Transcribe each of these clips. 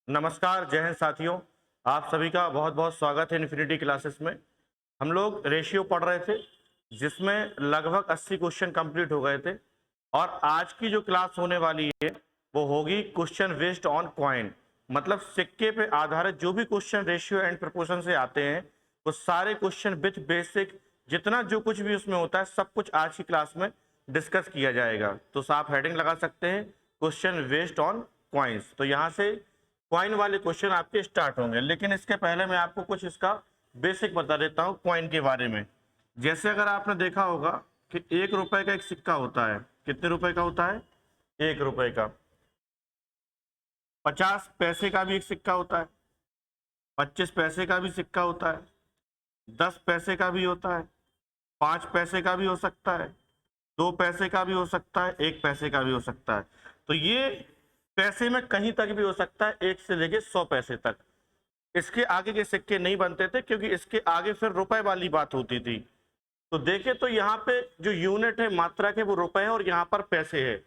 नमस्कार, जय हिंद साथियों। आप सभी का बहुत-बहुत स्वागत है इन्फिनिटी क्लासेस में। हम लोग रेशियो पढ़ रहे थे, जिसमें लगभग 80 क्वेश्चन कंप्लीट हो गए थे और आज की जो क्लास होने वाली है, वो होगी क्वेश्चन बेस्ड ऑन कॉइन। मतलब सिक्के पे आधारित जो भी क्वेश्चन रेशियो एंड प्रोपोर्शन से आते हैं, वो सारे क्वेश्चन विथ बेसिक जितना जो कुछ भी उसमें होता है, सब कुछ आज की क्लास में डिस्कस किया जाएगा। तो आप हेडिंग लगा सकते हैं क्वेश्चन बेस्ड ऑन कॉइन्स। तो यहाँ से कॉइन वाले क्वेश्चन आपके स्टार्ट होंगे, लेकिन इसके पहले मैं आपको कुछ इसका बेसिक बता देता हूँ कॉइन के बारे में। जैसे अगर आपने देखा होगा कि 1 रुपए का एक सिक्का होता है। कितने रुपए का होता है? 1 रुपए का। 50 पैसे का भी एक सिक्का होता है, 25 पैसे का भी सिक्का होता है, 10 पैसे का भी होता है, 5 पैसे का भी हो सकता है, 2 पैसे का भी हो सकता है, 1 पैसे का भी हो सकता है। तो ये पैसे में कहीं तक भी हो सकता है, 1 से लेके 100 पैसे तक। इसके आगे के सिक्के नहीं बनते थे, क्योंकि इसके आगे फिर रुपए वाली बात होती थी। तो देखें तो यहाँ पे जो यूनिट है मात्रा के, वो रुपए है और यहाँ पर पैसे है।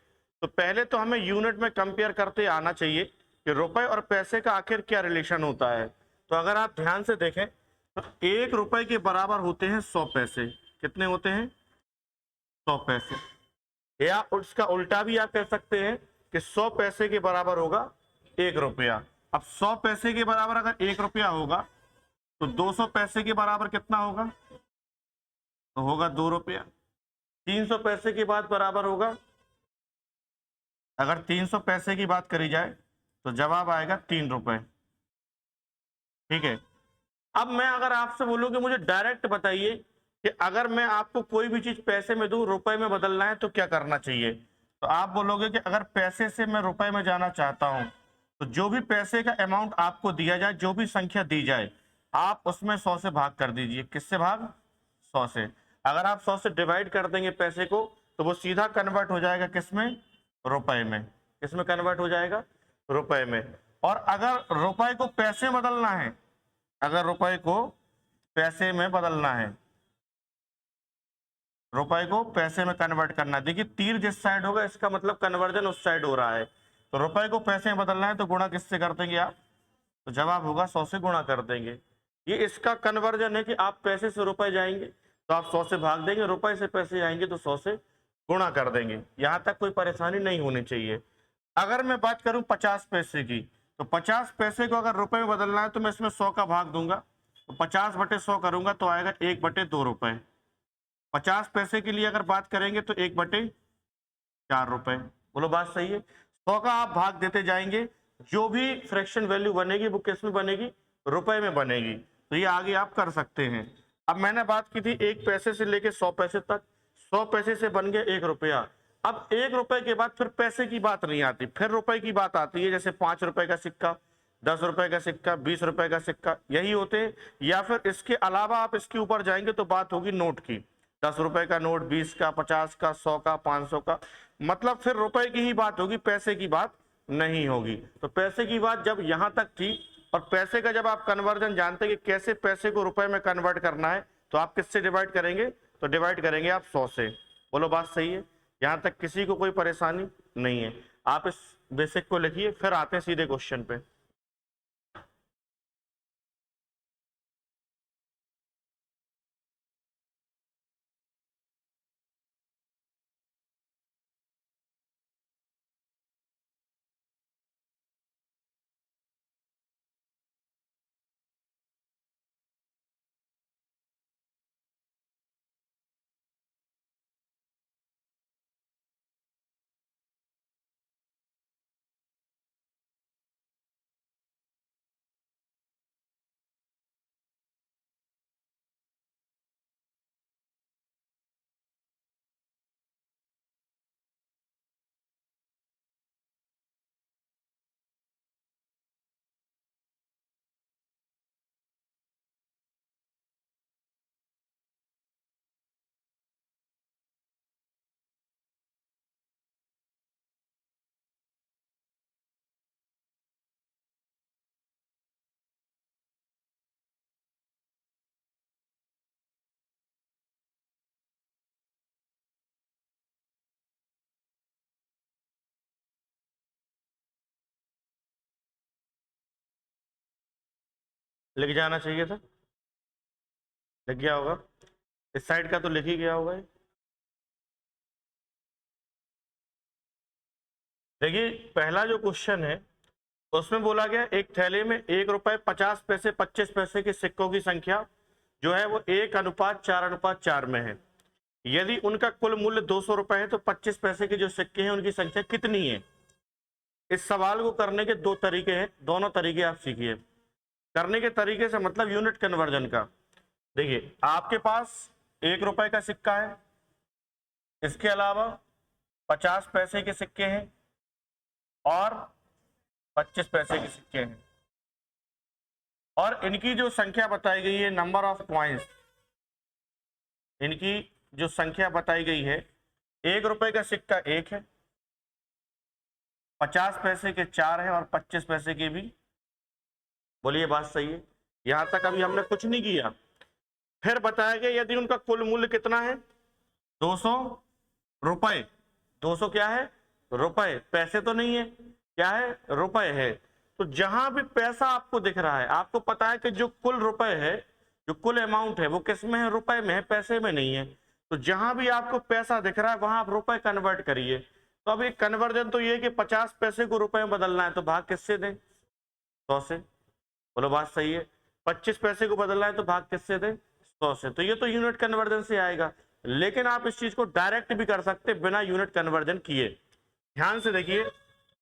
तो पहले तो हमें यूनिट में कंपेयर करते आना चाहिए कि रुपए और पैसे का आखिर क्या रिलेशन होता है। तो अगर आप ध्यान से देखें तो 1 रुपए के बराबर होते हैं 100 पैसे। कितने होते हैं? 100 पैसे। या उसका उल्टा भी आप कह सकते हैं कि 100 पैसे के बराबर होगा 1 रुपया। अब 100 पैसे के बराबर अगर 1 रुपया होगा, तो 200 पैसे के बराबर कितना होगा? तो होगा 2 रुपया। 300 पैसे की बात बराबर होगा, अगर 300 पैसे की बात करी जाए तो जवाब आएगा 3 रुपए। ठीक है। अब मैं अगर आपसे बोलूं कि मुझे डायरेक्ट बताइए कि अगर मैं आपको कोई भी चीज पैसे में दूं, रुपए में बदलना है, तो क्या करना चाहिए? तो आप बोलोगे कि अगर पैसे से मैं रुपए में जाना चाहता हूं, तो जो भी पैसे का अमाउंट आपको दिया जाए, जो भी संख्या दी जाए, आप उसमें 100 से भाग कर दीजिए। किससे भाग? 100 से। अगर आप 100 से डिवाइड कर देंगे पैसे को, तो वो सीधा कन्वर्ट हो जाएगा किसमें? रुपए में। किसमें कन्वर्ट हो जाएगा? रुपए में। और अगर रुपए को पैसे में बदलना है, अगर रुपए को पैसे में बदलना है, रुपए को पैसे में कन्वर्ट करना है, देखिए तीर जिस साइड होगा इसका मतलब कन्वर्जन उस साइड हो रहा है। तो रुपए को पैसे में बदलना है तो गुणा किससे कर देंगे आप? तो जवाब होगा 100 से गुणा कर देंगे। ये इसका कन्वर्जन है कि आप पैसे से रुपए जाएंगे तो आप 100 से भाग देंगे, रुपए से पैसे आएंगे तो 100 से गुणा कर देंगे। यहां तक कोई परेशानी नहीं होनी चाहिए। अगर मैं बात करूं 50 पैसे की, तो 50 पैसे को अगर रुपए में बदलना है तो मैं इसमें 100 का भाग दूंगा, तो 50/100 करूंगा तो आएगा 1/2 रुपए। 50 पैसे के लिए अगर बात करेंगे तो 1/4 रुपए। बोलो बात सही है? 100 का आप भाग देते जाएंगे, जो भी फ्रैक्शन वैल्यू बनेगी वो किस में बनेगी? रुपए में बनेगी। तो ये आगे आप कर सकते हैं। अब मैंने बात की थी 1 पैसे से लेके 100 पैसे तक। 100 पैसे से बन गया 1 रुपया। अब 1 रुपए के बाद फिर पैसे की बात नहीं आती, फिर रुपए की बात आती है। जैसे 5 रुपए का सिक्का, 10 रुपए का सिक्का, 20 रुपए का सिक्का, यही होते हैं। या फिर इसके अलावा आप इसके ऊपर जाएंगे तो बात होगी नोट की। 10 रुपए का नोट, 20 का, 50 का, 100 का, 500 का। मतलब फिर रुपए की ही बात होगी, पैसे की बात नहीं होगी। तो पैसे की बात जब यहां तक थी, और पैसे का जब आप कन्वर्जन जानते हैं कि कैसे पैसे को रुपए में कन्वर्ट करना है, तो आप किससे डिवाइड करेंगे? तो डिवाइड करेंगे आप 100 से। बोलो बात सही है? यहां तक किसी को कोई परेशानी नहीं है? आप इस बेसिक को लिखिए, फिर आते हैं सीधे क्वेश्चन पे। लिख जाना चाहिए था, लिख गया होगा, इस साइड का तो लिख ही गया होगा। देखिए पहला जो क्वेश्चन है उसमें बोला गया एक थैले में 1 रुपए 50 पैसे 25 पैसे के सिक्कों की संख्या जो है वो 1:4:4 में है। यदि उनका कुल मूल्य 200 रुपए है तो 25 पैसे के जो सिक्के हैं उनकी संख्या कितनी है। इस सवाल को करने के दो तरीके हैं, दोनों तरीके आप सीखिए। करने के तरीके से मतलब यूनिट कन्वर्जन का। देखिए आपके पास 1 रुपए का सिक्का है, इसके अलावा 50 पैसे के सिक्के हैं और 25 पैसे के सिक्के हैं, और इनकी जो संख्या बताई गई है नंबर ऑफ कॉइन्स, इनकी जो संख्या बताई गई है 1 रुपए का सिक्का 1 है, 50 पैसे के 4 है और 25 पैसे के भी। बोलिए बात सही है, यहां तक अभी हमने कुछ नहीं किया। फिर बताया गया यदि उनका कुल मूल्य कितना है 200 रुपए। 200 क्या है रुपए, पैसे तो नहीं है, क्या है रुपए है। तो जहां भी पैसा आपको दिख रहा है आपको पता है कि जो कुल रुपए है, जो कुल अमाउंट है वो किस में है, रुपए में है, पैसे में नहीं है। तो जहां भी आपको पैसा दिख रहा है वहां आप रुपए कन्वर्ट करिए। तो अभी कन्वर्जन तो ये है कि 50 पैसे को रुपए में बदलना है तो भाग किससे दें 100 से। बोलो बात सही है। 25 पैसे को बदलना है तो भाग किससे दें 100 से। तो ये तो यूनिट कन्वर्जन से आएगा, लेकिन आप इस चीज को डायरेक्ट भी कर सकते बिना यूनिट कन्वर्जन किए। ध्यान से देखिए,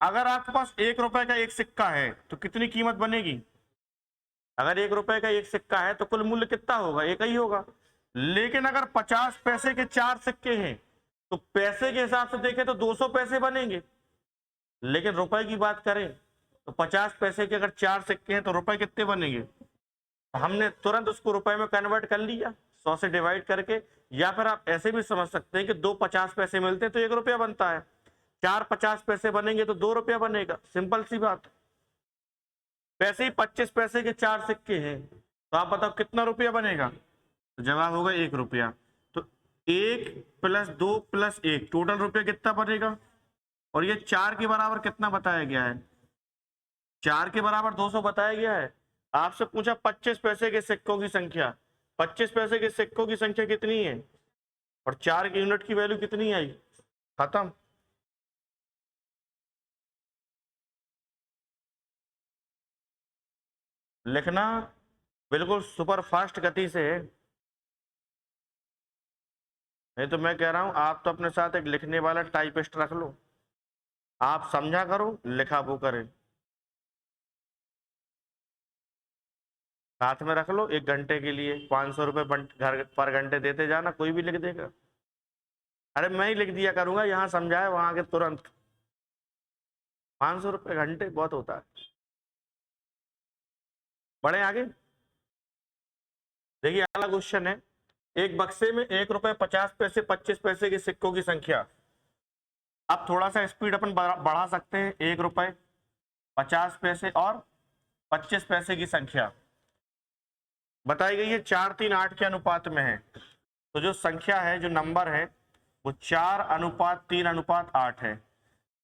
अगर आपके पास 1 रुपए का एक सिक्का है तो कितनी कीमत बनेगी। अगर 1 रुपए का एक सिक्का है तो कुल मूल्य कितना होगा, एक ही होगा। लेकिन अगर 50 पैसे के 4 सिक्के हैं तो पैसे के हिसाब से देखें तो 200 पैसे बनेंगे। लेकिन रुपए की बात करें तो 50 पैसे के अगर 4 सिक्के हैं तो रुपए कितने बनेंगे। हमने तुरंत उसको रुपए में कन्वर्ट कर लिया 100 से डिवाइड करके। या फिर आप ऐसे भी समझ सकते हैं कि 2 50 पैसे मिलते हैं तो 1 रुपया बनता है, 4 50 पैसे बनेंगे तो 2 रुपया बनेगा, सिंपल सी बात। पैसे ही 25 पैसे के 4 सिक्के हैं तो आप बताओ कितना रुपया बनेगा। तो जवाब होगा 1 रुपया। तो 1 + 2 + 1 टोटल रुपया कितना बनेगा। और ये 4 के बराबर कितना बताया गया है, 4 के बराबर 200 बताया गया है। आपसे पूछा 25 पैसे के सिक्कों की संख्या, 25 पैसे के सिक्कों की संख्या कितनी है और 4 की यूनिट की वैल्यू कितनी आई, खत्म। लिखना बिल्कुल सुपर फास्ट गति से है। नहीं तो मैं कह रहा हूं आप तो अपने साथ एक लिखने वाला टाइपिस्ट रख लो, आप समझा करो लिखा वो करे। साथ में रख लो, 1 घंटे के लिए 500 रुपए घर पर घंटे देते जाना, कोई भी लिख देगा। अरे मैं ही लिख दिया करूंगा, यहाँ समझाए वहां के तुरंत। 500 रुपए घंटे बहुत होता है। बढ़े आगे। देखिए अगला क्वेश्चन है, एक बक्से में 1 रुपए 50 पैसे 25 पैसे के सिक्कों की संख्या। अब थोड़ा सा स्पीड अपन बढ़ा सकते हैं। 1 रुपए 50 पैसे और 25 पैसे की संख्या बताई गई है 4 3 8 के अनुपात में है। तो जो संख्या है, जो नंबर है वो 4:3:8 है।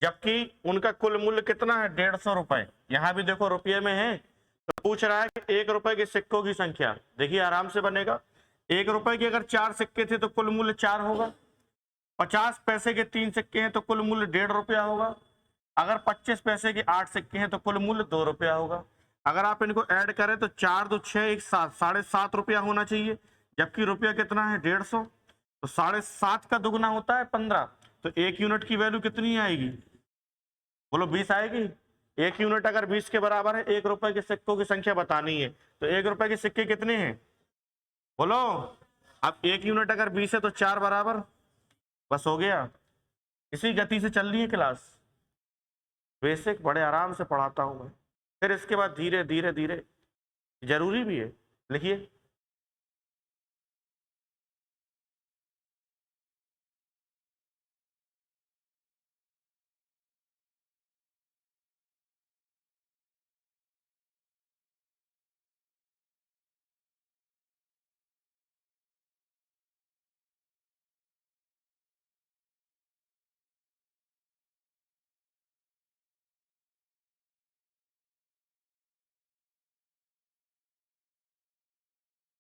जबकि उनका कुल मूल्य कितना है 150 रुपए। यहां भी देखो रुपये में है। तो पूछ रहा है कि 1 रुपए के सिक्कों की संख्या। देखिए आराम से बनेगा। 1 रुपए के अगर 4 सिक्के थे तो कुल मूल्य 4 होगा। 50 पैसे के 3 सिक्के हैं तो कुल मूल्य 1.5 रुपया होगा। अगर 25 पैसे के 8 सिक्के हैं तो कुल मूल्य 2 रुपया होगा। अगर आप इनको ऐड करें तो 4 2 6 1 7 7.5 रुपया होना चाहिए। जबकि रुपया कितना है 150, तो 7.5 का दुगना होता है 15। तो एक यूनिट की वैल्यू कितनी आएगी, बोलो 20 आएगी। एक यूनिट अगर 20 के बराबर है, 1 रुपए के सिक्कों की संख्या बतानी है तो 1 रुपए के सिक्के कितने हैं बोलो। अब एक यूनिट अगर 20 है तो 4 बराबर, बस हो गया। इसी गति से चल रही है क्लास। बेसिक बड़े आराम से पढ़ाता हूं मैं, फिर इसके बाद धीरे धीरे धीरे, जरूरी भी है। लिखिए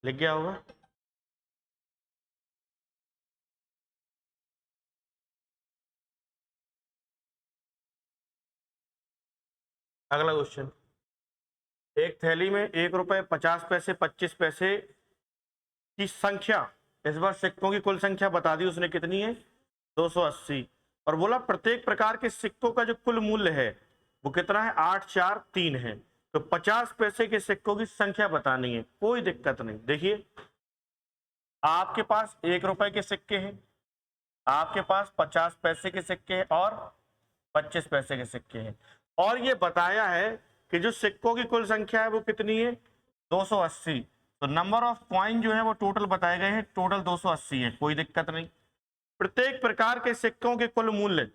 लिख गया होगा। अगला क्वेश्चन, एक थैली में 1 रुपए 50 पैसे 25 पैसे की संख्या, इस बार सिक्कों की कुल संख्या बता दी उसने, कितनी है? 280। और बोला प्रत्येक प्रकार के सिक्कों का जो कुल मूल्य है वो कितना है? 843 है। तो 50 पैसे के सिक्कों की संख्या बतानी है, कोई दिक्कत नहीं। देखिए, आपके पास 1 रुपए के सिक्के हैं, आपके पास 50 पैसे के सिक्के हैं और 25 पैसे के सिक्के हैं, और ये बताया है कि जो सिक्कों की कुल संख्या है वो कितनी है? 280। तो नंबर ऑफ कॉइन जो है वो टोटल बताए गए हैं, टोटल 280 है, कोई दिक्कत नहीं। प्रत्येक प्रकार के सिक्कों के कुल मूल्य,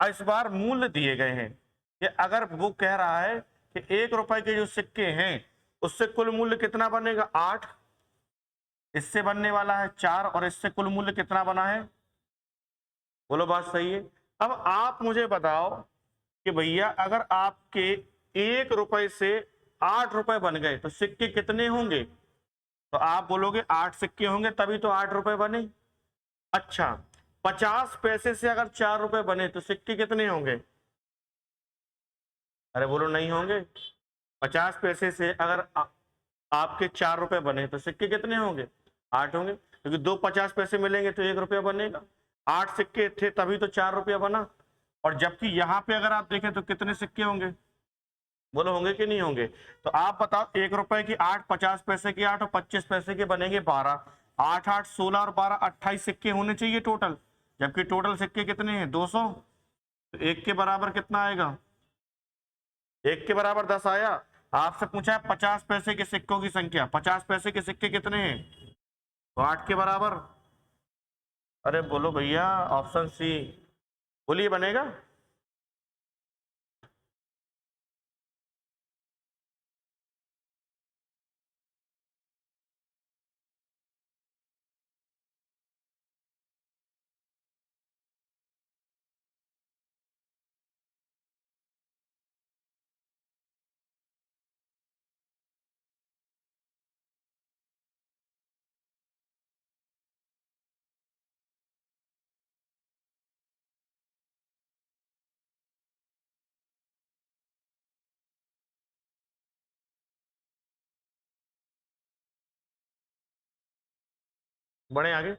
इस बार मूल्य दिए गए हैं कि अगर वो कह रहा है कि 1 रुपए के जो सिक्के हैं उससे कुल मूल्य कितना बनेगा? 8, इससे बनने वाला है 4, और इससे कुल मूल्य कितना बना है? बोलो, बात सही है। अब आप मुझे बताओ कि भैया अगर आपके 1 रुपए से 8 रुपए बन गए तो सिक्के कितने होंगे? तो आप बोलोगे 8 सिक्के होंगे तभी तो 8 रुपए बने। अच्छा, 50 पैसे से अगर 4 रुपए बने तो सिक्के कितने होंगे? अरे बोलो, नहीं होंगे। 50 पैसे से अगर आपके 4 रुपए बने तो सिक्के कितने होंगे? 8 होंगे, क्योंकि दो 50 पैसे मिलेंगे तो 1 रुपया बनेगा। 8 सिक्के थे तभी तो 4 रुपया बना। और जबकि यहाँ पे अगर आप देखें तो कितने सिक्के होंगे? बोलो, होंगे कि नहीं होंगे? तो आप बताओ, 1 रुपए की 8, 50 पैसे की 8 और 25 पैसे के बनेंगे 12। 8 8 16 और 12 28 सिक्के होने चाहिए टोटल, जबकि टोटल सिक्के कितने हैं? 200। तो 1 के बराबर कितना आएगा? 1 के बराबर 10 आया। आपसे पूछा है 50 पैसे के सिक्कों की संख्या, 50 पैसे के सिक्के कितने हैं? तो 8 के बराबर। अरे बोलो भैया, ऑप्शन सी, बोलिए, बनेगा? बढ़े आगे।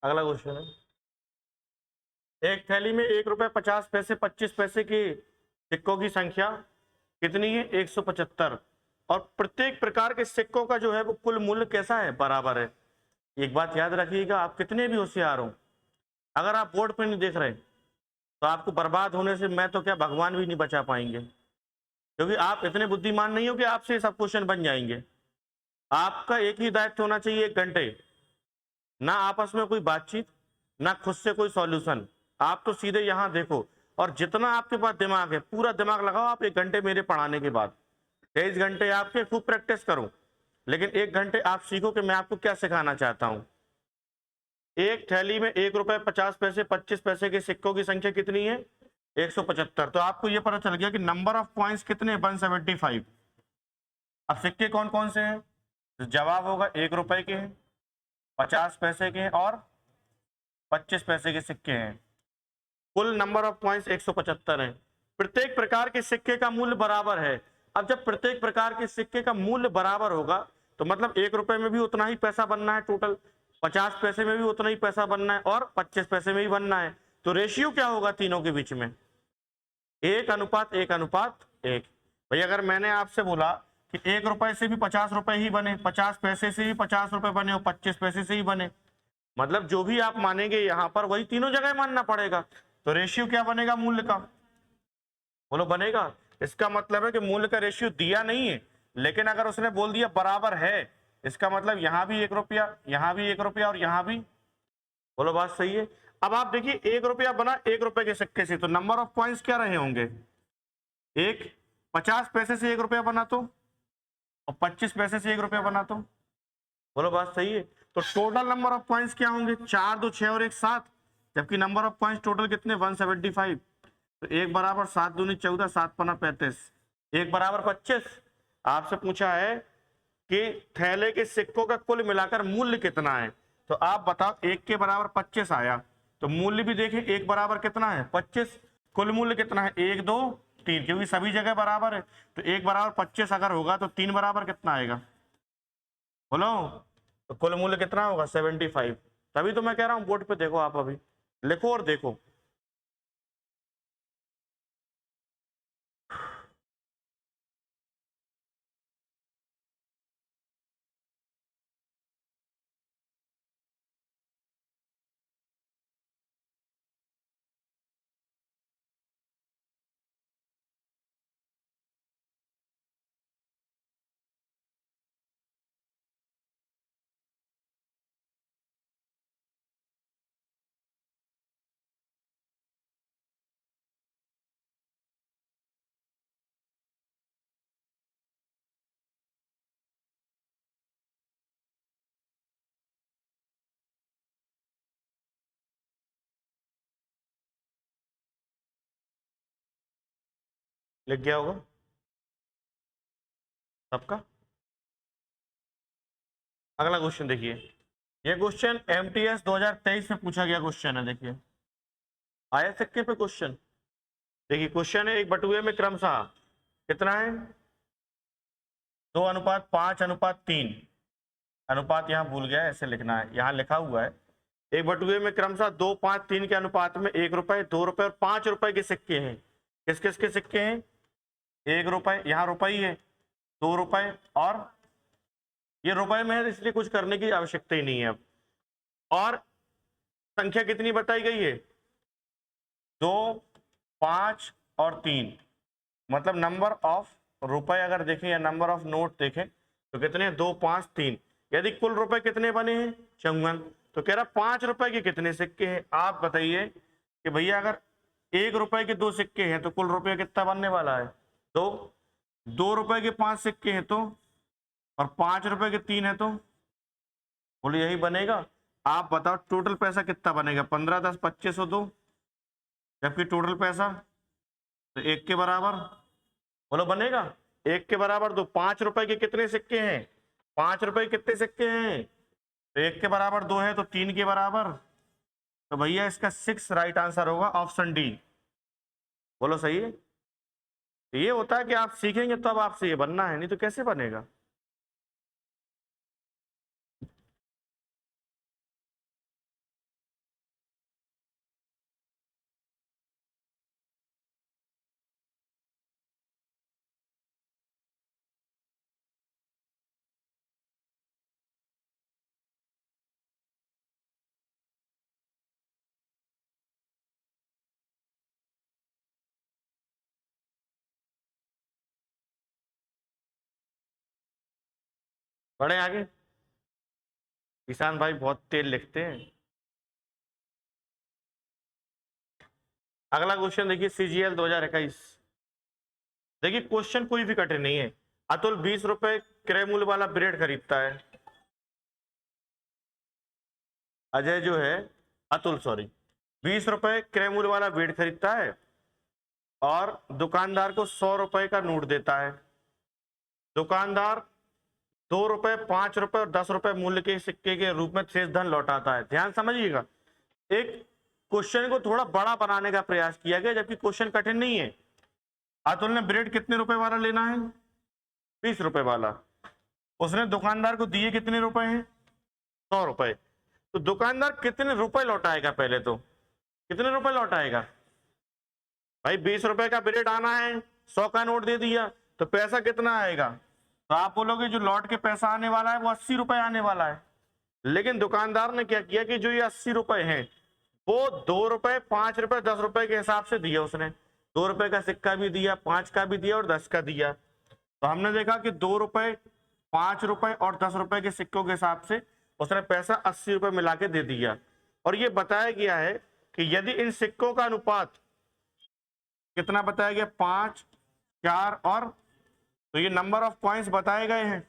अगला क्वेश्चन है, एक थैली में 1 रुपए 50 पैसे 25 पैसे की सिक्कों की संख्या कितनी है? 175। और प्रत्येक प्रकार के सिक्कों का जो है वो कुल मूल्य कैसा है? बराबर है। एक बात याद रखिएगा, आप कितने भी होशियार हो, अगर आप बोर्ड पे नहीं देख रहे तो आपको बर्बाद होने से मैं तो क्या, भगवान भी नहीं बचा पाएंगे, क्योंकि आप इतने बुद्धिमान नहीं हो कि आपसे सब क्वेश्चन बन जाएंगे। आपका एक ही दायित्व होना चाहिए, 1 घंटे ना आपस में कोई बातचीत, ना खुद से कोई सॉल्यूशन, आप तो सीधे यहाँ देखो, और जितना आपके पास दिमाग है पूरा दिमाग लगाओ आप 1 घंटे मेरे पढ़ाने के बाद। 23 घंटे आपके खूब प्रैक्टिस करो, लेकिन 1 घंटे आप सीखो कि मैं आपको क्या सिखाना चाहता हूं। एक थैली में 1 रुपए 50 पैसे 25 पैसे के सिक्कों की संख्या कितनी है? 175। तो आपको यह पता चल गया कि नंबर ऑफ पॉइंट्स कितने? 175। अब सिक्के कौन कौन से हैं? तो जवाब होगा 1 रुपए के हैं, 50 पैसे के हैं और 25 पैसे के सिक्के हैं। कुल नंबर ऑफ पॉइंट्स 175 हैं। प्रत्येक प्रकार के सिक्के का मूल्य बराबर है। अब जब प्रत्येक प्रकार के सिक्के का मूल्य बराबर होगा तो मतलब 1 रुपए में भी उतना ही पैसा बनना है टोटल, 50 पैसे में भी उतना ही पैसा बनना है और 25 पैसे में भी बनना है। तो रेशियो क्या होगा तीनों के बीच में? 1:1:1। भाई अगर मैंने आपसे बोला कि 1 रुपए से भी 50 रुपए ही बने, 50 पैसे से भी 50 रुपए बने और 25 पैसे से ही बने, मतलब जो भी आप मानेंगे यहाँ पर वही तीनों जगह मानना पड़ेगा। तो रेशियो क्या बनेगा मूल्य का? बोलो, बनेगा। इसका मतलब है कि मूल्य का रेशियो दिया नहीं है, लेकिन अगर उसने बोल दिया बराबर है, इसका मतलब यहाँ भी 1 रुपया, यहाँ भी 1 रुपया और यहाँ भी। बोलो, बात सही है। अब आप देखिए, 1 रुपया बना 1 रुपए के सिक्के से, तो नंबर ऑफ पॉइंट्स क्या रहे होंगे? 1, 50 पैसे से 1 रुपया बना तो, और 25 पैसे से 1 रुपया बना तो। बोलो, बात सही है। तो टोटल नंबर ऑफ पॉइंट्स क्या होंगे? 4 2 6 और 1 7, जबकि नंबर ऑफ पॉइंट्स टोटल कितने? 175। तो 1 बराबर 7 दूनी 14, 7 पना 35, 1 बराबर 25। आपसे पूछा है कि थैले के सिक्कों का कुल मिलाकर मूल्य कितना है। तो आप बताओ, 1 के बराबर 25 आया, तो मूल्य भी देखें 1 बराबर कितना है 25, कुल मूल्य कितना है 1 2 3, क्योंकि सभी जगह बराबर है। तो 1 बराबर 25 अगर होगा तो 3 बराबर कितना आएगा, बोलो। तो कुल मूल्य कितना होगा 75। तभी तो मैं कह रहा हूं बोर्ड पे देखो, आप अभी लिखो और देखो। लिख गया होगा सबका। अगला क्वेश्चन देखिए, ये क्वेश्चन एमटीएस 2023 में पूछा गया क्वेश्चन है। देखिए आया सिक्के पे क्वेश्चन। देखिए क्वेश्चन है, एक बटुए में क्रमशः कितना है 2:5:3, अनुपात यहाँ भूल गया, ऐसे लिखना है, यहाँ लिखा हुआ है। एक बटुए में क्रमशः 2 5 3 के अनुपात में 1 रुपए 2 रुपए और 5 रुपए के सिक्के हैं। किस किस के सिक्के हैं, 1 रुपए, यहाँ रुपए ही है, 2 रुपए, और ये रुपए में है इसलिए कुछ करने की आवश्यकता ही नहीं है अब। और संख्या कितनी बताई गई है 2 5 और 3, मतलब नंबर ऑफ रुपए अगर देखें या नंबर ऑफ नोट देखें तो कितने 2 5 3। यदि कुल रुपए कितने बने हैं 54, तो कह रहा 5 रुपए के कितने सिक्के हैं। आप बताइए कि भैया अगर 1 रुपए के 2 सिक्के हैं तो कुल रुपया कितना बनने वाला है 2, 2 रुपए के 5 सिक्के हैं तो, और 5 रुपए के 3 है तो बोले यही बनेगा। आप बताओ टोटल पैसा कितना बनेगा 15 10 25 और 2, जबकि टोटल पैसा तो 1 के बराबर, बोलो बनेगा 1 के बराबर 2। 5 रुपए के कितने सिक्के हैं, 5 रुपए के कितने सिक्के हैं, तो 1 के बराबर 2 है तो 3 के बराबर। तो भैया इसका 6 राइट आंसर होगा ऑप्शन डी। बोलो सही है। ये होता है कि आप सीखेंगे तब आपसे ये बनना है, नहीं तो कैसे बनेगा। बड़े आगे, किसान भाई बहुत तेज लिखते हैं। अगला क्वेश्चन देखिए सीजीएल 2021। देखिए क्वेश्चन कोई भी कठिन नहीं है। अतुल 20 रुपए क्रय मूल्य वाला ब्रेड खरीदता है। अजय जो है, अतुल सॉरी, 20 रुपए क्रय मूल्य वाला ब्रेड खरीदता है और दुकानदार को 100 रुपए का नोट देता है। दुकानदार 2 रुपए 5 रुपए और 10 रुपए मूल्य के सिक्के के रूप में शेष धन लौटाता है। ध्यान समझिएगा, एक क्वेश्चन को थोड़ा बड़ा बनाने का प्रयास किया गया जबकि क्वेश्चन कठिन नहीं है। अतुल ने ब्रेड कितने रुपए वाला लेना है 20 रुपए वाला, उसने दुकानदार को दिए कितने रुपए हैं 100 रुपए। तो दुकानदार कितने रुपए लौटाएगा, पहले तो कितने रुपए लौटाएगा भाई, 20 रुपए का ब्रेड आना है, 100 का नोट दे दिया तो पैसा कितना आएगा। तो आप बोलोगे जो लौट के पैसा आने वाला है वो 80 रुपए आने वाला है। लेकिन दुकानदार ने क्या किया कि जो ये 80 रुपए हैं वो 2 रुपए 5 रुपए 10 रुपए के हिसाब से दिया। उसने 2 रुपए का सिक्का भी दिया, 5 का भी दिया और 10 का दिया। तो हमने देखा कि 2 रुपए 5 रुपए और 10 रुपए के सिक्कों के हिसाब से उसने पैसा 80 रुपए मिला के दे दिया। और ये बताया गया है कि यदि इन सिक्कों का अनुपात कितना बताया गया 5 4 और, तो ये नंबर ऑफ कॉइन्स बताए गए हैं।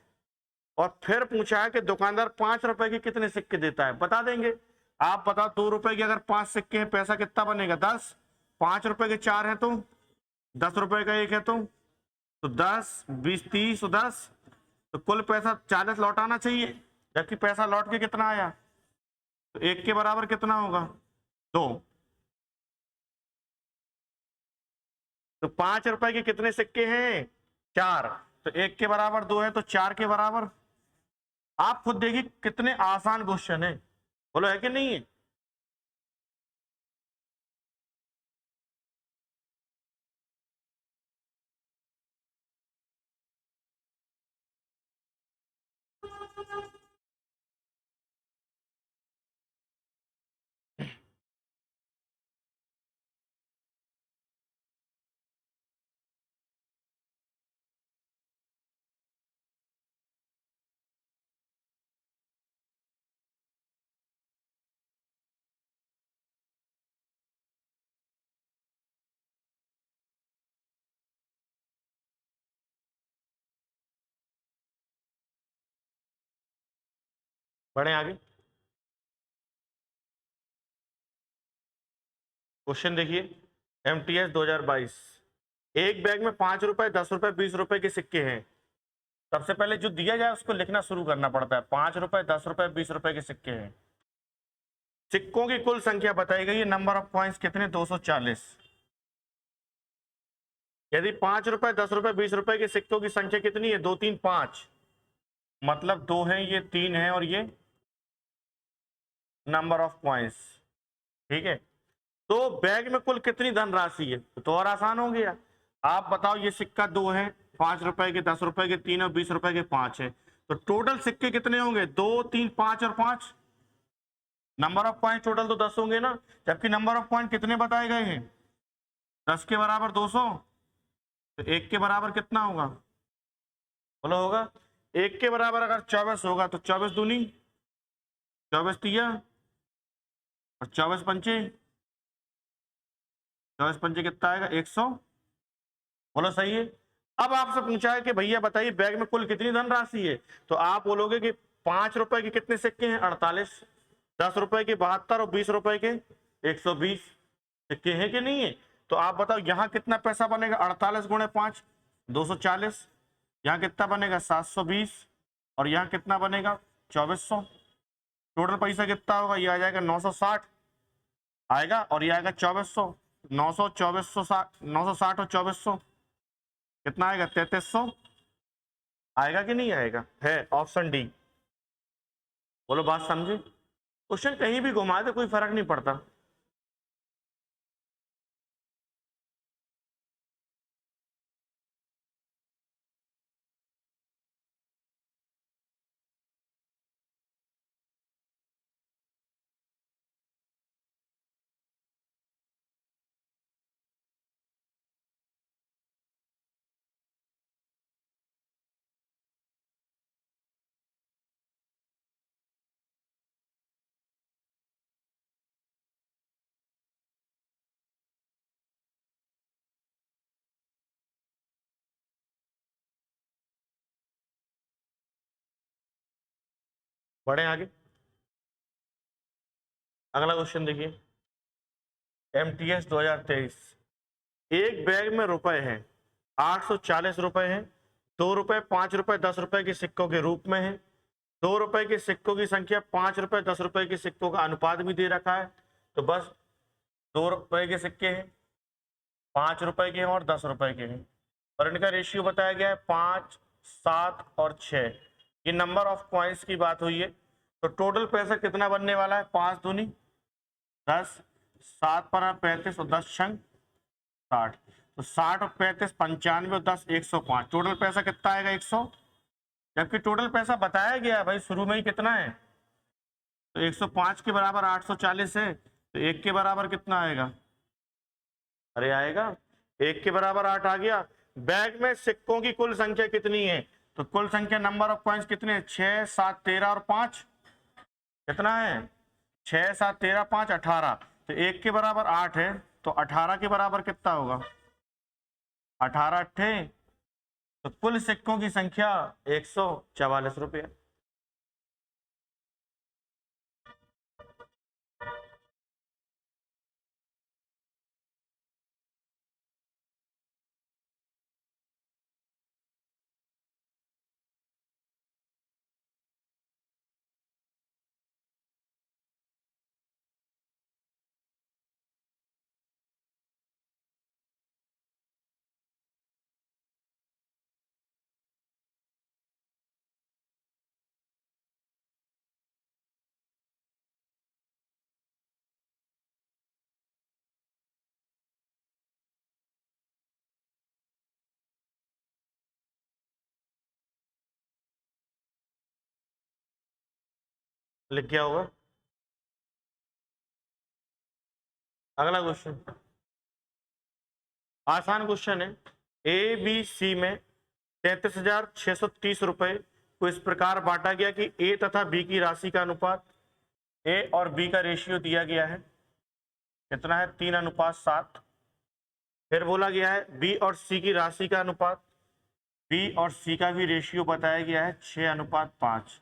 और फिर पूछा है कि दुकानदार 5 रुपए के कितने सिक्के देता है, बता देंगे। आप बताओ 2 रुपए के अगर 5 सिक्के हैं पैसा कितना बनेगा 10, 5 रुपए के 4 है तो 10 रुपए का 1 है तो 10 20 30 10 तो कुल पैसा 40 लौटाना चाहिए, जबकि पैसा लौट के कितना आया, तो 1 के बराबर कितना होगा, 2। तो 5 रुपए के कितने सिक्के हैं, 4। तो 1 के बराबर 2 है, तो 4 के बराबर। आप खुद देखिए कितने आसान क्वेश्चन है, बोलो है कि नहीं है। बढ़े आगे, क्वेश्चन देखिए, एमटीएस 2022। एक बैग में 5 रुपए, 10 रुपए, 20 रुपए के सिक्के हैं। सबसे पहले जो दिया जाए उसको लिखना शुरू करना पड़ता है। 5 रुपए, 10 रुपए, 20 रुपए के सिक्के हैं। सिक्कों की कुल संख्या बताई गई है, नंबर ऑफ कॉइन्स कितने, 240। यदि 5 रुपए, 10 रुपए, 20 रुपए के सिक्कों की संख्या कितनी है, 2 3 5, मतलब 2 है, ये 3 है, और ये नंबर ऑफ कॉइन्स। ठीक है, तो बैग में कुल कितनी धनराशि है, तो और आसान हो गया। आप बताओ, ये सिक्का 2 है, 5 रुपए के, 10 रुपए के 3 और 20 रुपए के 5 है, तो टोटल सिक्के कितने होंगे, 2 3 5 और 5। नंबर ऑफ पॉइंट टोटल तो 10 होंगे ना, जबकि नंबर ऑफ पॉइंट कितने बताए गए हैं, 10 के बराबर 200। तो 1 के बराबर कितना होगा, बोलो होगा। 1 के बराबर अगर 24 होगा तो 24 दूनी 24 तिया और 24 पंचे, 24 पंचे कितना आएगा, 100। बोलो सही है। अब आपसे पूछा है कि भैया बताइए बैग में कुल कितनी धनराशि है, तो आप बोलोगे कि 5 रुपए के कितने सिक्के हैं, 48, 10 रुपए के 72 और 20 रुपए के 120 सिक्के हैं कि नहीं है। तो आप बताओ यहाँ कितना पैसा बनेगा, 48 गुणे 5 240, यहाँ कितना बनेगा 720, और यहाँ कितना बनेगा 2400। टोटल पैसा कितना होगा, ये आ जाएगा 960 आएगा, और ये आएगा 2400। 900 2400 960 और 2400 कितना आएगा, 3300 आएगा कि नहीं आएगा, है ऑप्शन डी। बोलो बात समझे, क्वेश्चन कहीं भी घुमा दे कोई फर्क नहीं पड़ता। बढ़े आगे, अगला क्वेश्चन देखिए, एमटीएस 2023। एक बैग में रुपए हैं 840 रुपए हैं, 2 रुपए, 5 रुपए, 10 रुपए के सिक्कों के रूप में है। 2 रुपए के सिक्कों की संख्या, 5 रुपए 10 रुपए के सिक्कों का अनुपात भी दे रखा है। तो बस 2 रुपए के सिक्के हैं, 5 रुपए के हैं और 10 रुपए के हैं, और इनका रेशियो बताया गया है 5 7 और 6। ये नंबर ऑफ कॉइन्स की बात हुई है। तो टोटल पैसा कितना बनने वाला है, 5 दूनी 10, 7 पर 35 और 10 छंग 60। तो 60 और 35 95 और 10 105, टोटल पैसा कितना आएगा, 100। जबकि टोटल पैसा बताया गया है भाई शुरू में ही कितना है, तो 105 के बराबर 840 है, तो 1 के बराबर कितना आएगा, अरे आएगा 1 के बराबर 8 आ गया। बैग में सिक्कों की कुल संख्या कितनी है, तो कुल संख्या नंबर ऑफ कॉइन्स कितने, 6 7 13 और 5 कितना है, 6 7 13 5 18। तो 1 के बराबर 8 है, तो 18 के बराबर कितना होगा, 18 अट्ठे, तो कुल सिक्कों की संख्या 144 रुपये। लिख गया होगा। अगला क्वेश्चन आसान क्वेश्चन है। ए बी सी में 33,630 रुपए को इस प्रकार बांटा गया कि ए तथा बी की राशि का अनुपात, ए और बी का रेशियो दिया गया है, कितना है 3:7। फिर बोला गया है बी और सी की राशि का अनुपात, बी और सी का भी रेशियो बताया गया है 6:5।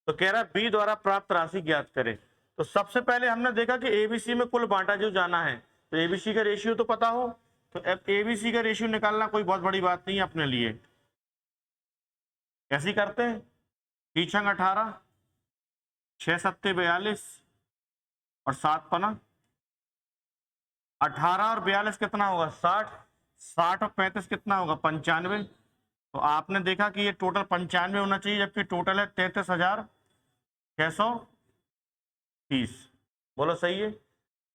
तो कह रहा है बी द्वारा प्राप्त राशि ज्ञात करें। तो सबसे पहले हमने देखा कि एबीसी में कुल बांटा जो जाना है, तो एबीसी का रेशियो तो पता हो, तो एबीसी का रेशियो निकालना कोई बहुत बड़ी बात नहीं है अपने लिए। कैसे करते हैं, तीछंग 18, 6 सत्ते 42 और 7 पना 18 और 42 कितना होगा 60, 60 और 35 कितना होगा 95। तो आपने देखा कि ये टोटल 95 होना चाहिए, जबकि टोटल है 33,630। बोलो सही है।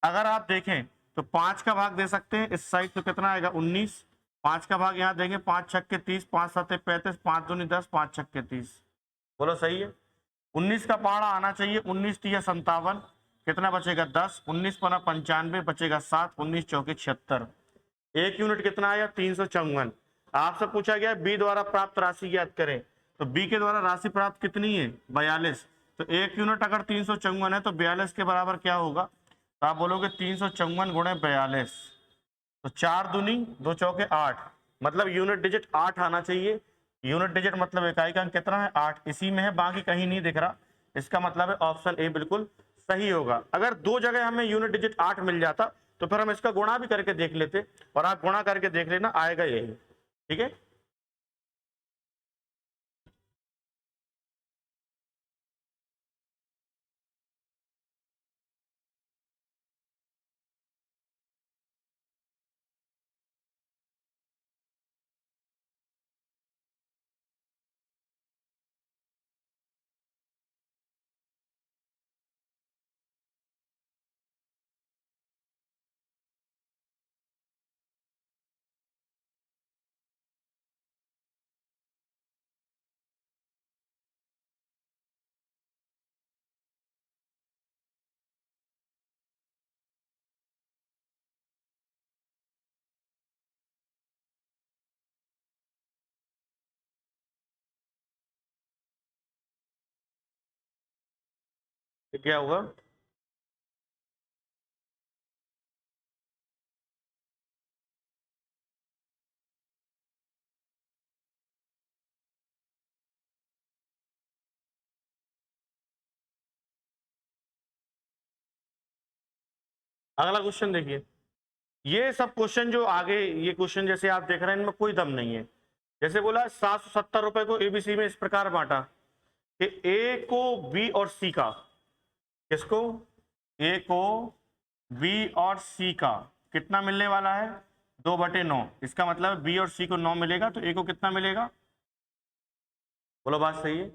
अगर आप देखें तो 5 का भाग दे सकते हैं इस साइड, तो कितना आएगा 19। 5 का भाग यहाँ देंगे, 5 छक्के 30, 5 सत्ते 35, 5 दूनी 10, 5 छक्के 30। बोलो सही है। 19 का पहाड़ा आना चाहिए, 19 3 57, कितना बचेगा 10, 19 पना 95 बचेगा 7, 19 चौके 76। एक यूनिट कितना आया 354। आपसे पूछा गया बी द्वारा प्राप्त राशि ज्ञात करें, तो बी के द्वारा राशि प्राप्त कितनी है 42। तो एक यूनिट अगर 354 है तो 42 के बराबर क्या होगा, तो आप बोलोगे 354 गुणे 42। तो 4 दूनी 2 चौके 8, मतलब यूनिट डिजिट 8 आना चाहिए। यूनिट डिजिट मतलब इकाई का अंक कितना है 8, इसी में है, बाकी कहीं नहीं दिख रहा। इसका मतलब है ऑप्शन ए बिल्कुल सही होगा। अगर दो जगह हमें यूनिट डिजिट 8 मिल जाता तो फिर हम इसका गुणा भी करके देख लेते, और आप गुणा करके देख लेना, आएगा यही। ठीक है, तो क्या होगा, अगला क्वेश्चन देखिए। ये सब क्वेश्चन जो आगे, ये क्वेश्चन जैसे आप देख रहे हैं इनमें कोई दम नहीं है। जैसे बोला 770 रुपए को एबीसी में इस प्रकार बांटा कि ए को बी और सी का, किसको, ए को बी और सी का कितना मिलने वाला है 2/9। इसका मतलब बी और सी को 9 मिलेगा, तो ए को कितना मिलेगा, बोलो बात सही है।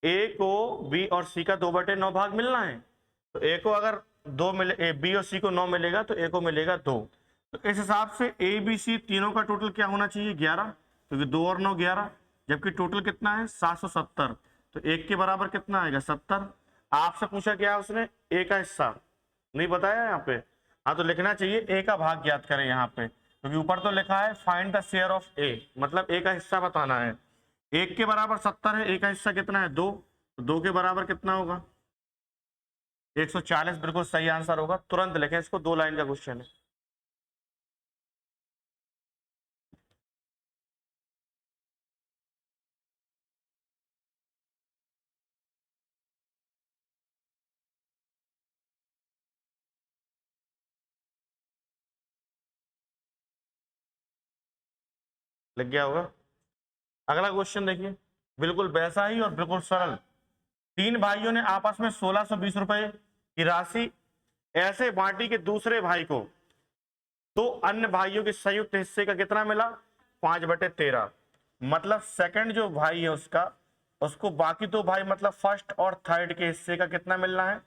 ए को बी और सी का 2/9 भाग मिलना है, तो ए को अगर 2 मिले, बी और सी को 9 मिलेगा तो ए को मिलेगा 2। तो इस हिसाब से ए बी सी तीनों का टोटल क्या होना चाहिए 11, क्योंकि 2 और 9 11, जबकि टोटल कितना है 770। तो एक के बराबर कितना आएगा 70। आपसे पूछा क्या उसने, ए का हिस्सा नहीं बताया यहाँ पे, हाँ तो लिखना चाहिए ए का भाग ज्ञात करें यहाँ पे, क्योंकि ऊपर तो लिखा है फाइंड द शेयर ऑफ ए, मतलब ए का हिस्सा बताना है। एक के बराबर 70 है, ए का हिस्सा कितना है 2, तो 2 के बराबर कितना होगा 140, बिल्कुल सही आंसर होगा। तुरंत लिखें इसको, 2 लाइन का क्वेश्चन है। लग गया होगा। अगला क्वेश्चन देखिए, बिल्कुल वैसा ही और बिल्कुल सरल। 3 भाइयों ने आपस में 1620 रुपए की राशि ऐसे बांटी कि दूसरे भाई को तो अन्य भाइयों के संयुक्त हिस्से का कितना मिला 5/13। मतलब सेकंड जो भाई है उसका, उसको बाकी 2 भाई मतलब फर्स्ट और थर्ड के हिस्से का कितना मिलना है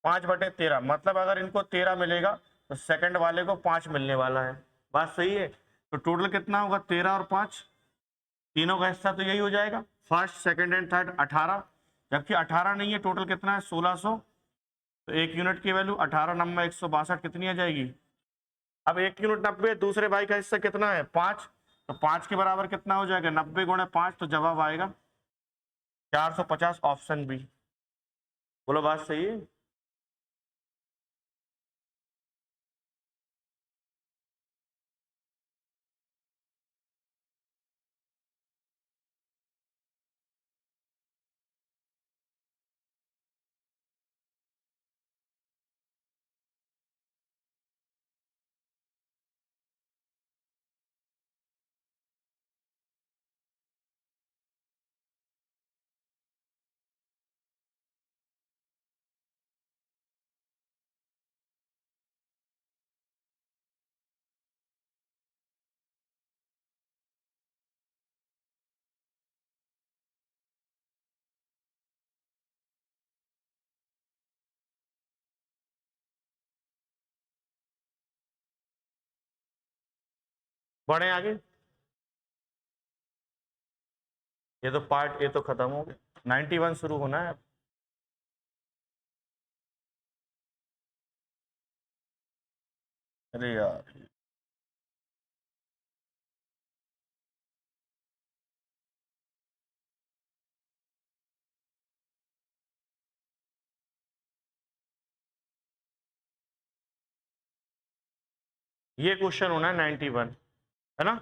5/13। मतलब अगर इनको 13 मिलेगा तो सेकंड वाले को 5 मिलने वाला है। बात सही है। तो टोटल कितना होगा 13 और 5, तीनों का हिस्सा तो यही हो जाएगा, फर्स्ट सेकंड एंड थर्ड 18। जबकि 18 नहीं है, टोटल कितना है 1600। तो 1 यूनिट की वैल्यू 18 9 162 कितनी आ जाएगी। अब 1 यूनिट 90, दूसरे भाई का हिस्सा कितना है 5, तो 5 के बराबर कितना हो जाएगा 90 गुणे 5, तो जवाब आएगा 450, ऑप्शन बी। बोलो बात सही है। बढ़े आगे। ये तो पार्ट ए तो खत्म हो गया, 91 शुरू होना है। अरे यार, ये क्वेश्चन होना है 91, है ना।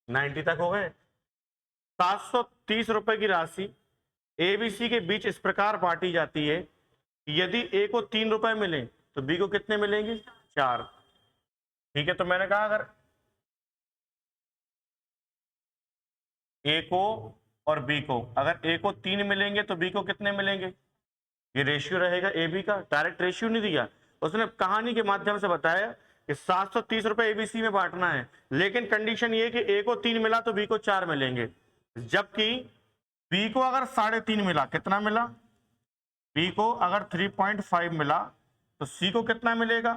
90 तक हो गए। 730 रुपए की राशि एबीसी के बीच इस प्रकार बांटी जाती है, यदि ए को 3 रुपए मिले तो बी को कितने मिलेंगे 4। ठीक है, तो मैंने कहा अगर ए को और बी को, अगर ए को 3 मिलेंगे तो बी को कितने मिलेंगे, ये रेशियो रहेगा ए बी का। डायरेक्ट रेशियो नहीं दिया, उसने कहानी के माध्यम से बताया कि 730 रुपए एबीसी में बांटना है, लेकिन कंडीशन ये कि ए को 3 मिला तो बी को 4 मिलेंगे, जबकि बी को अगर 3.5 मिला, कितना मिला, बी को अगर 3.5 मिला तो सी को कितना मिलेगा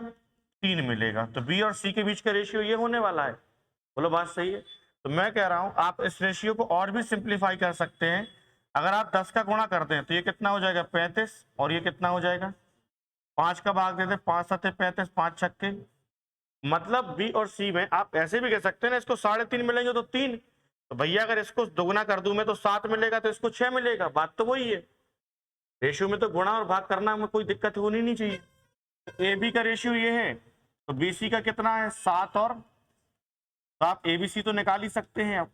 3 मिलेगा। तो बी और सी के बीच का रेशियो ये होने वाला है। बोलो बात सही है। तो मैं कह रहा हूं आप इस रेशियो को और भी सिंप्लीफाई कर सकते हैं। अगर आप 10 का गुणा करते हैं तो ये कितना हो जाएगा 35, और ये कितना हो जाएगा 5 का भाग देते, 5 7 35, 5 छक्के। मतलब बी और सी में आप ऐसे भी कह सकते हैं ना, इसको 3.5 मिलेंगे तो 3, तो भैया अगर इसको दोगुना कर दूं मैं तो 7 मिलेगा, तो इसको 6 मिलेगा। बात तो वही है, रेशियो में तो गुणा और भाग करना में कोई दिक्कत होनी नहीं चाहिए। तो ए बी का रेशियो ये है, तो बी सी का कितना है 7, और तो आप एबीसी तो निकाल ही सकते हैं। अब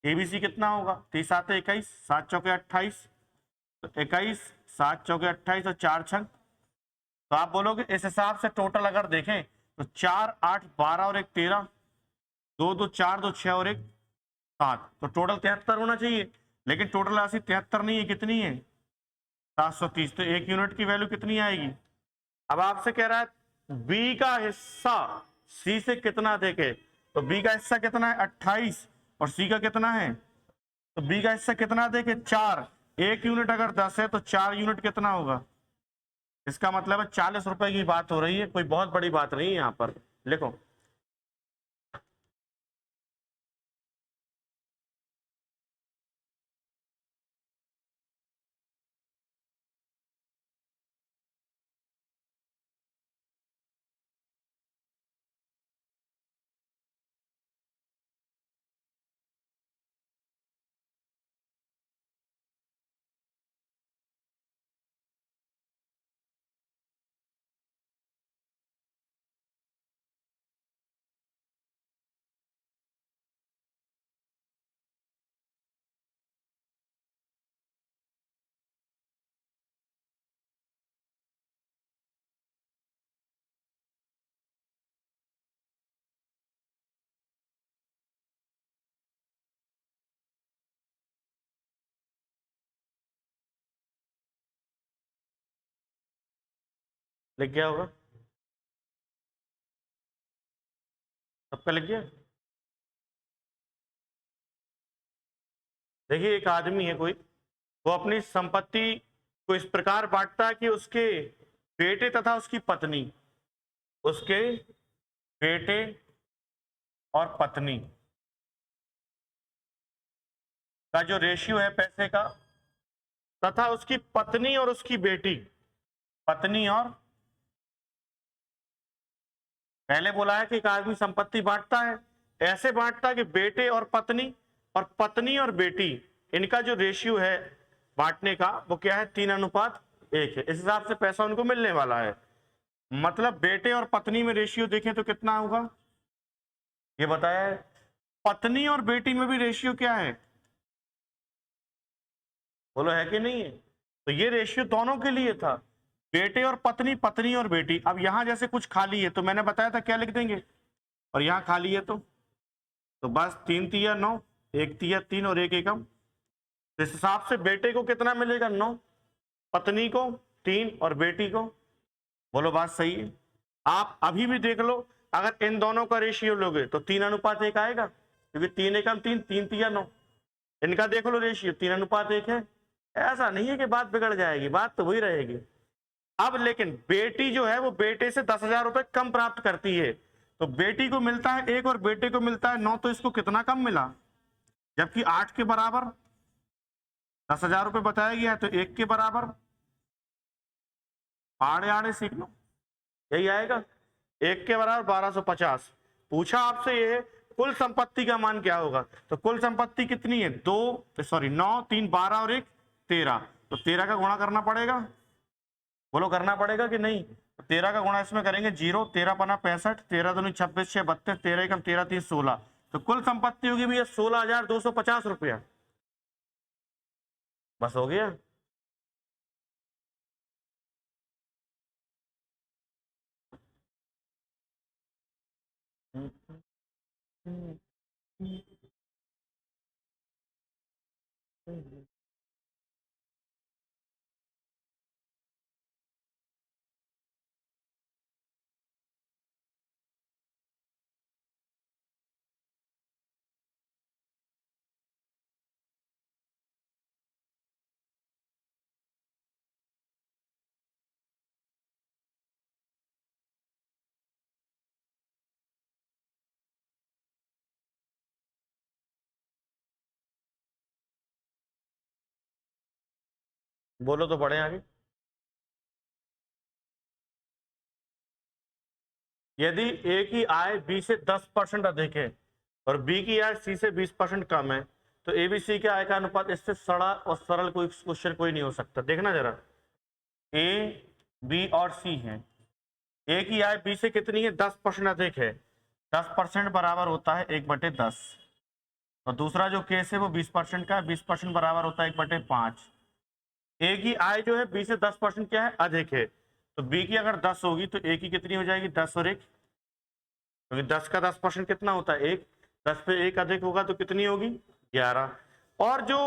एबीसी कितना होगा, 3 7 21, 7 चौके 28, तो 21, 7 चौके 28 और 4 छंग। तो आप बोलोगे इस हिसाब से टोटल अगर देखें तो 4 8 12 और 1 13, 2 2 4 2 6 और 1 7, तो टोटल 73 होना चाहिए। लेकिन टोटल राशि 73 नहीं है, कितनी है 730। तो 1 यूनिट की वैल्यू कितनी आएगी। अब आपसे कह रहा है बी का हिस्सा सी से कितना देखे, तो बी का हिस्सा कितना है 28, और सी का कितना है, तो बी का हिस्सा कितना देखे 4। 1 यूनिट अगर 10 है तो 4 यूनिट कितना होगा, इसका मतलब है 40 रुपए की बात हो रही है, कोई बहुत बड़ी बात नहीं है यहाँ पर। लिखो, लिख गया होगा सबका, लिख गया। देखिए एक आदमी है कोई, वो अपनी संपत्ति को इस प्रकार बांटता है कि उसके बेटे तथा उसकी पत्नी, उसके बेटे और पत्नी का जो रेशियो है पैसे का, तथा उसकी पत्नी और उसकी बेटी, पत्नी और, पहले बोला है कि एक आदमी संपत्ति बांटता है, ऐसे बांटता है कि बेटे और पत्नी और बेटी, इनका जो रेशियो है बांटने का वो क्या है, 3:1 है। इस हिसाब से पैसा उनको मिलने वाला है। मतलब बेटे और पत्नी में रेशियो देखें तो कितना होगा, ये बताया है। पत्नी और बेटी में भी रेशियो क्या है, बोलो है कि नहीं है। तो ये रेशियो दोनों के लिए था, बेटे और पत्नी, पत्नी और बेटी। अब यहां जैसे कुछ खाली है तो मैंने बताया था क्या लिख देंगे, और यहाँ खाली है तो बस 3 तिया 9, 1 तिया 3 और 1 एकम। इस हिसाब से बेटे को कितना मिलेगा, 9, पत्नी को 3 और बेटी को, बोलो बात सही है। आप अभी भी देख लो, अगर इन दोनों का रेशियो लोगे तो 3:1 आएगा, क्योंकि 3 एकम 3, 3 तिया 9। इनका देख लो रेशियो 3:1 है। ऐसा नहीं है कि बात बिगड़ जाएगी, बात तो वही रहेगी। अब लेकिन बेटी जो है वो बेटे से 10,000 रुपए कम प्राप्त करती है, तो बेटी को मिलता है 1 और बेटे को मिलता है 9, तो इसको कितना कम मिला, जबकि 8 के बराबर 10,000 रुपए बताया गया है, तो 1 के बराबर, आड़े आड़े सीख लो, यही आएगा। 1 के बराबर 1250। पूछा आपसे ये है कुल संपत्ति का मान क्या होगा, तो कुल संपत्ति कितनी है, 9, 3, 12 और 1 13, तो 13 का गुणा करना पड़ेगा, बोलो करना पड़ेगा कि नहीं। 13 का गुणा इसमें करेंगे 0, 13 पना 65, 13 दूनी 26, 6 32, 13 एकम 13 3 16, तो कुल संपत्ति होगी भैया 16,250 रुपया। बस हो गया। बोलो तो बढ़े आगे। यदि ए की आय बी से 10% अधिक है और बी की आय सी से 20% कम है, तो एबीसी के आय का अनुपात, इससे सड़ा और सरल कोई क्वेश्चन कोई नहीं हो सकता। देखना जरा, ए बी और सी है, ए की आय बी से कितनी है, 10% अधिक है, 10% बराबर होता है 1/10, और दूसरा जो केस है वो 20% का है, 20% बराबर होता है 1/5। ए की आय जो है बी से 10% क्या है, अधिक है, तो बी की अगर 10 होगी तो ए की कितनी हो जाएगी, 10 और 1, क्योंकि 10 का 10% कितना होता है, 1, 10 पे 1 अधिक होगा तो कितनी होगी, 11। और जो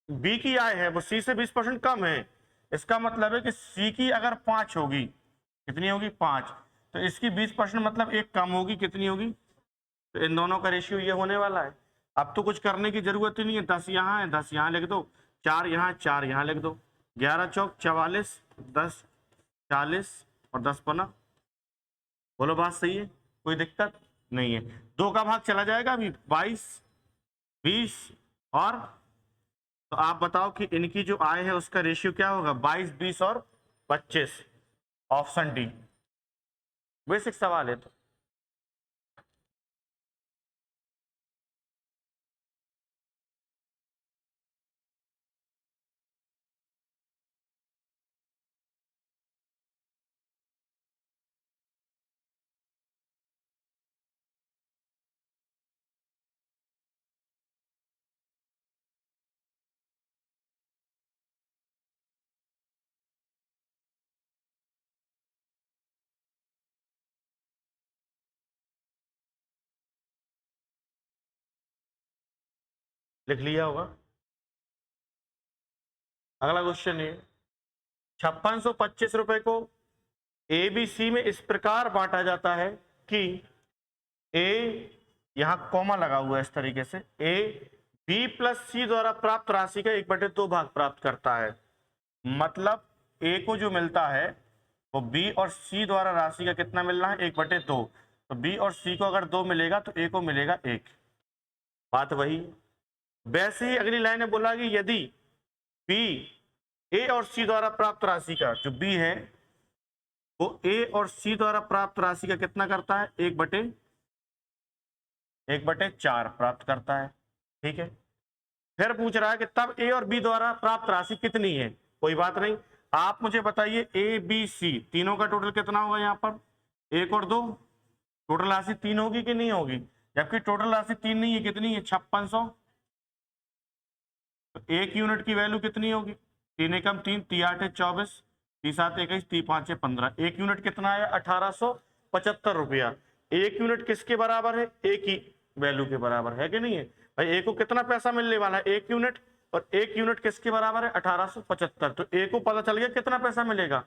बी की आय है वो सी से 20% कम है, इसका मतलब है कि सी की अगर 5 होगी, कितनी होगी, 5, तो इसकी 20% मतलब 1 कम होगी, कितनी होगी, तो इन दोनों का रेशियो ये होने वाला है। अब तो कुछ करने की जरूरत ही नहीं है, 10 यहाँ है, 10 यहाँ लिख दो, 4 यहाँ, 4 यहाँ लिख दो, 11 चौक 44, 10 40 और 10 पना, बोलो बात सही है, कोई दिक्कत नहीं है। 2 का भाग चला जाएगा अभी, 22, 20 और, तो आप बताओ कि इनकी जो आय है उसका रेशियो क्या होगा, 22, 20 और 25, ऑप्शन डी। बेसिक सवाल है तो। लिख लिया होगा। अगला क्वेश्चन है, 5625 रुपए को एबीसी में इस प्रकार बांटा जाता है कि ए, यहां कॉमा लगा हुआ है इस तरीके से, ए बी प्लस सी द्वारा प्राप्त राशि का 1/2 भाग प्राप्त करता है। मतलब ए को जो मिलता है वो बी और सी द्वारा राशि का कितना मिलना है, 1/2, तो बी और सी को अगर 2 मिलेगा तो ए को मिलेगा 1, बात वही। वैसे ही अगली लाइन में बोला कि यदि बी ए और सी द्वारा प्राप्त राशि का जो बी है वो ए और सी द्वारा प्राप्त राशि का कितना करता है, 1/4 प्राप्त करता है। ठीक है, फिर पूछ रहा है कि तब ए और बी द्वारा प्राप्त राशि कितनी है। कोई बात नहीं, आप मुझे बताइए ए बी सी तीनों का टोटल कितना होगा। यहाँ पर 1 और 2 टोटल राशि 3 होगी कि नहीं होगी, जबकि टोटल राशि 3 नहीं है, कितनी है 5600। तो 1 यूनिट की वैल्यू कितनी होगी, 3 एकम 3, 3 8 24, 3 7 21, 3 5 15। 1 यूनिट कितना है 1875 रुपया। 1 यूनिट किसके बराबर है, ए की वैल्यू के बराबर है कि नहीं है भाई। ए को कितना पैसा मिलने वाला है 1 यूनिट, और 1 यूनिट किसके बराबर है 1875। तो ए को पता चल गया कितना पैसा मिलेगा।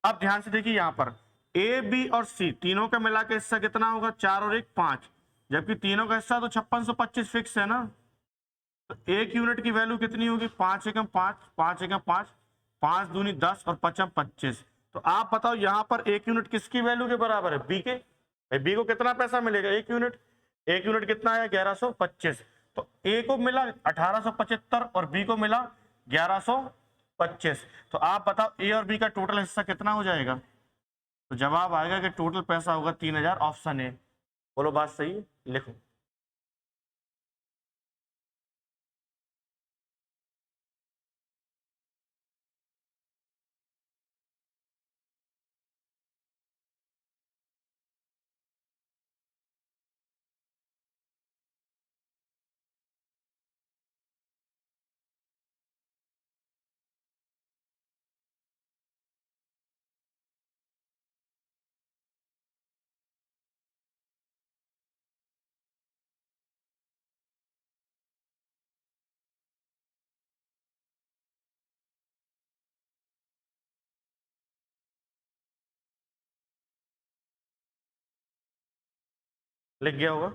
अब ध्यान से देखिए यहाँ पर ए बी और सी तीनों का मिला के हिस्सा कितना होगा, 4 और 1 5, जबकि तीनों का हिस्सा तो 5625 फिक्स है ना। तो 1 यूनिट की वैल्यू कितनी होगी, 5 एकम 5, 5 एकम 5, 5 दूनी 10 और 5 25। तो आप बताओ यहाँ पर 1 यूनिट किसकी वैल्यू के बराबर है, बी के। बी को कितना पैसा मिलेगा 1 यूनिट, 1 यूनिट कितना है 1125। तो ए को मिला 1875 और बी को मिला 1125। तो आप बताओ ए और बी का टोटल हिस्सा कितना हो जाएगा। तो जवाब आएगा कि टोटल पैसा होगा 3000, ऑप्शन ए। बोलो बात सही है, लिखो। लिख गया होगा।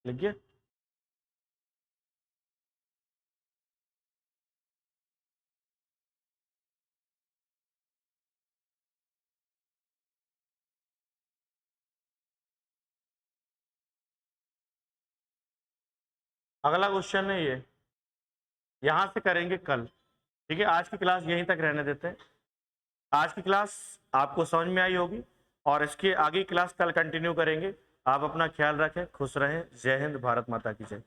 लिख गया। अगला क्वेश्चन है ये, यहां से करेंगे कल। ठीक है, आज की क्लास यहीं तक रहने देते हैं। आज की क्लास आपको समझ में आई होगी और इसके आगे क्लास कल कंटिन्यू करेंगे। आप अपना ख्याल रखें, खुश रहें। जय हिंद, भारत माता की जय।